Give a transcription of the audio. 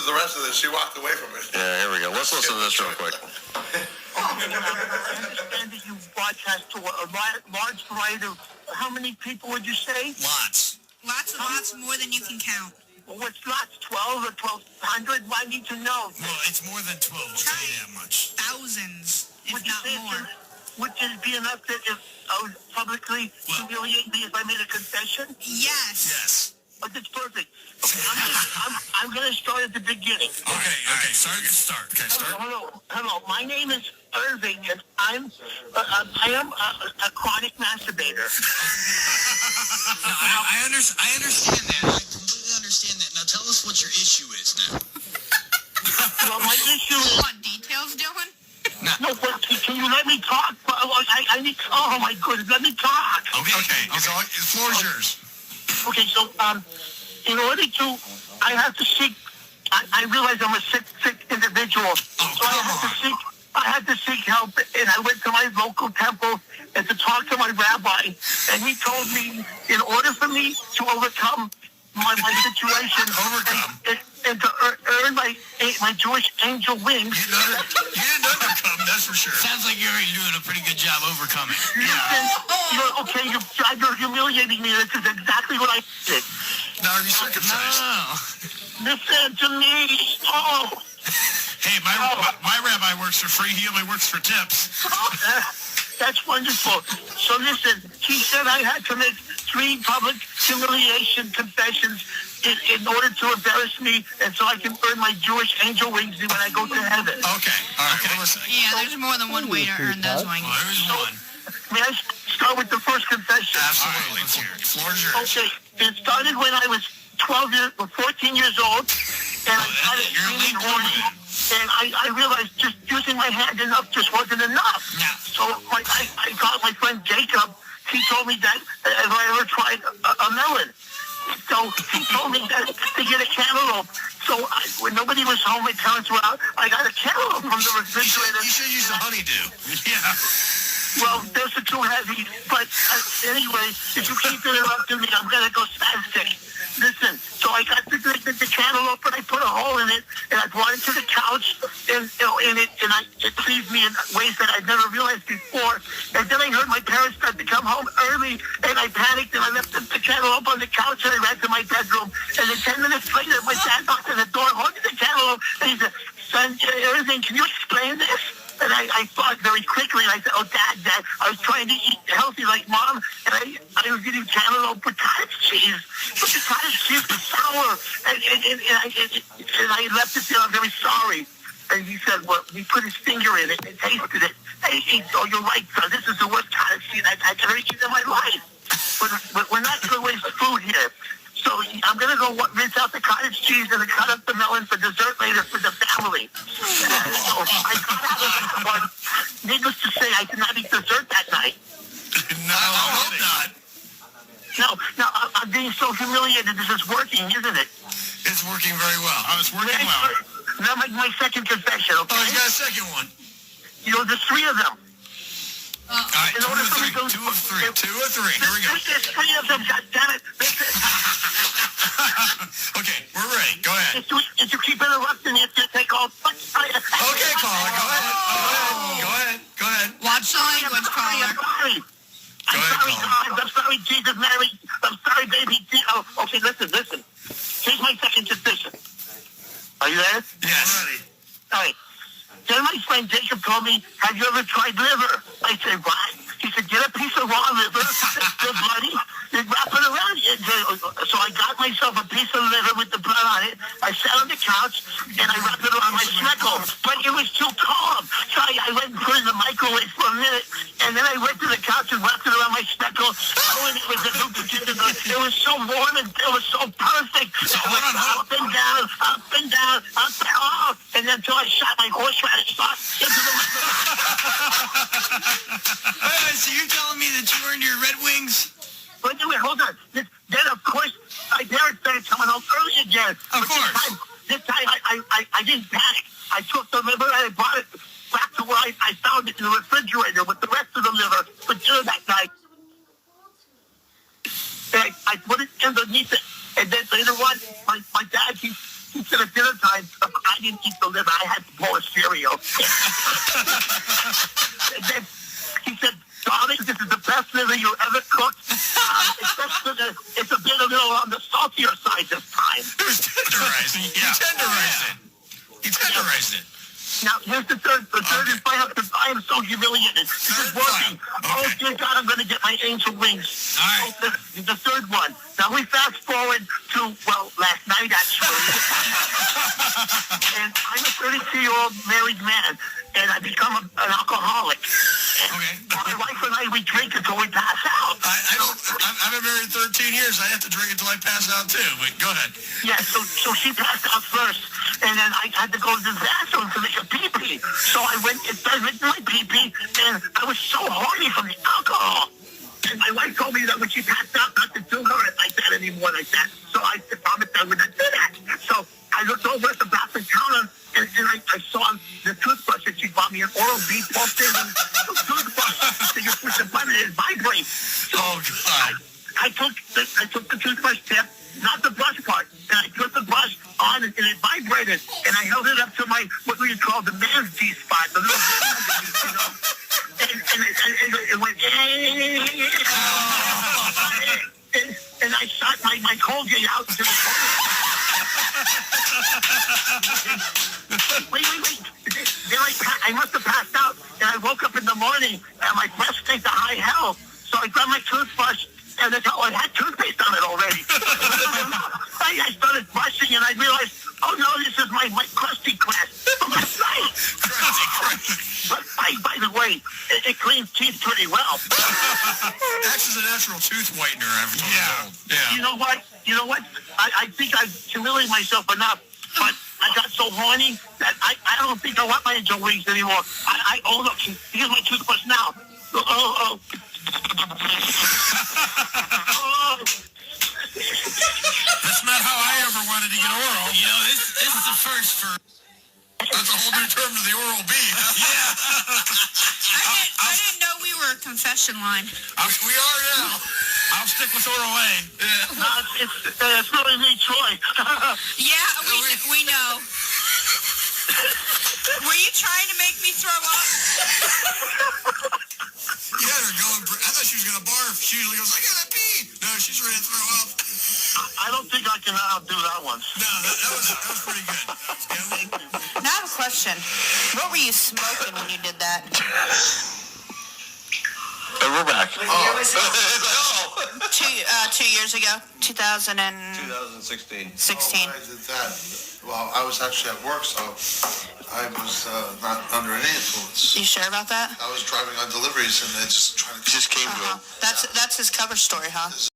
the rest of this. She walked away from it. Yeah, here we go. Let's listen to this real quick. I understand that you broadcast to a large variety of, how many people would you say? Lots. Lots and lots, more than you can count. Well, what's lots? 12 or 1,200? Well, I need to know. Well, it's more than 12, I'll tell you that much. Thousands, if Would you not say more. Would it be enough that if I was publicly humiliating me if I made a confession? Yes. Yes. Oh, that's perfect. Okay, I'm going to start at the beginning. Okay, start. Okay, start. Hello. My name is Irving, and I am a chronic masturbator. No, I understand that. I completely understand that. Now tell us what your issue is now. Well, my issue is... Want details, Dylan? No, but can you let me talk? I need... Oh, my goodness, let me talk. Okay. The floor is yours. Okay, so, in order to... I have to seek... I realize I'm a sick individual. Oh, so I had to seek help, and I went to my local temple and to talk to my rabbi, and he told me in order for me to overcome my situation and to earn my Jewish angel wings. You didn't overcome, that's for sure. Sounds like you're doing a pretty good job overcoming. You're humiliating me. This is exactly what I did. Now, are you circumcised? No. Listen to me. Oh. Hey, my rabbi works for free. He only works for tips. That's wonderful. So listen, he said I had to make 3 public humiliation confessions in order to embarrass me, and so I can earn my Jewish angel wings when I go to heaven. Okay. All right. Well, listen. Yeah, there's more than one way to earn those wings. Well, there's one. May I start with the first confession? Absolutely. Let's hear it. The floor is yours. Okay. It started when I was 14 years old, and I started feeling horny. And I realized just using my hand enough just wasn't enough. No. So I called my friend Jacob. He told me that if I ever tried a melon. So he told me that to get a cantaloupe. So when nobody was home, my parents were out, I got a cantaloupe from the refrigerator. You should use the honeydew. Yeah. Well, those are too heavy. But anyway, if you keep interrupting me, I'm going to go spastic. Listen, so I got the cantaloupe, and I put a hole in it, and I brought it to the couch, and it pleased me in ways that I'd never realized before. And then I heard my parents start to come home early, and I panicked, and I left the cantaloupe on the couch, and I ran to my bedroom. And then 10 minutes later, my dad knocked on the door, holding the cantaloupe, and he said, "Son, everything, can you explain this?" And I thought very quickly, and I said, "Oh, Dad, I was trying to eat healthy like Mom, and I was eating cantaloupe with cottage cheese. But the cottage cheese was sour, and I left it there. I'm very sorry." And he said, "Well, he put his finger in it and tasted it. And he said, 'Oh, you're right, son. This is the worst cottage cheese I've ever eaten in my life.' But we're not going to waste food here. So I'm going to go rinse out the cottage cheese and cut up the melon for dessert later for the family." So I got out of that one. Needless to say, I did not eat dessert that night. No, I hope not. No, I'm being so humiliated. This is working, isn't it? It's working very well. It's working well. Now my second confession, okay? Oh, he's got a second one. There's 3 of them. All right, 2 of 3. 2 of 3. 2 of 3. Here we go. There's 3 of them, goddammit. Okay, we're ready. Go ahead. If you keep interrupting me, it's going to take all... Okay, caller, go ahead. Watch the language, caller. I'm sorry, God. I'm sorry, Jesus, Mary. I'm sorry, baby. Oh, okay, listen. Here's my second confession. Are you there? Yes. Ready. All right. Then my friend Jacob told me, "Have you ever tried liver?" I said, "What?" He said, "Get a piece of raw liver, the bloody, and wrap it around it." So I got myself a piece of liver with the blood on it. I sat on the couch, and I wrapped it around my sneckle. But it was too cold. So I went and put it in the microwave for a minute, and then I went to the couch and wrapped it around my sneckle. Oh, and it was so warm, and it was so perfect. So I went up and down, and then until I shot my horseradish sauce into the So you're telling me that you earned your Red Wings? Wait, hold on. Then, of course, my parents started coming home early again. Of course. This time I didn't panic. I took the liver and I brought it back to where I found it in the refrigerator with the rest of the liver for dinner that night. And I put it underneath it. And then later on, my dad, he's going to at dinner time, I didn't eat the liver. I had to bowl of cereal. And then he said, darling, this is the best liver you ever cooked. It's a bit a little on the saltier side this time. It was tenderized. Yeah. He tenderized it. Now, here's the third. The third is I am so humiliated. This is working. Oh, dear God, I'm going to get my angel wings. All right. Oh, the third one. Now, we fast forward to, well, last night, actually. And I'm a 32-year-old married man, and I become an alcoholic. Okay. My wife and I, we drink until we pass out. I've been married 13 years. I have to drink until I pass out, too. But go ahead. Yeah, so she passed out first, and then I had to go to the bathroom to make a pee-pee. So I went and started making my pee-pee, and I was so horny from the alcohol. And my wife told me that when she passed out, not to do her like that anymore, like that. So I promised I would not do that. So I looked over at the bathroom counter, and I saw the toothbrush that she bought me, an Oral-B pulsating toothbrush. So you push the button and it vibrates. So Oh, God. I took the toothbrush tip, not the brush part, and I put the brush on it, and it vibrated, and I held it up to my, what we call the man's G-spot, the little, you know, and it went, and I shot my Colgate out into the corner. Wait. Then I must have passed out, and I woke up in the morning, and my breath stank to high hell. So I grabbed my toothbrush, and it had toothpaste on it already. I started brushing, and I realized, oh no, this is my crusty crest from last night. But by the way, it cleans teeth pretty well. Axe is a natural tooth whitener, I've told you. Yeah. You know what? I think I humiliated myself enough, but I got so horny that I don't think I want my angel wings anymore. Oh look, here's my toothbrush now. Oh. That's not how I ever wanted to get oral. You know, this is the first for... That's a whole new term to the Oral-B. Yeah. I didn't know we were a confession line. We are now. I'll stick with Oral-A. Yeah. No, it's really me, Troy. Yeah, we know. Were you trying to make me throw up? You had her going... I thought she was going to barf. She usually goes, I gotta pee. No, she's ready to throw up. I don't think I can outdo that one. No, that was pretty good. Yeah. Now I have a question. What were you smoking when you did that? And we're back. Oh. 2 years ago? 2016. 2016. Oh, I did that. Well, I was actually at work, so I was not under any influence. You sure about that? I was driving on deliveries, and they just trying to... Just came to him. That's his cover story, huh?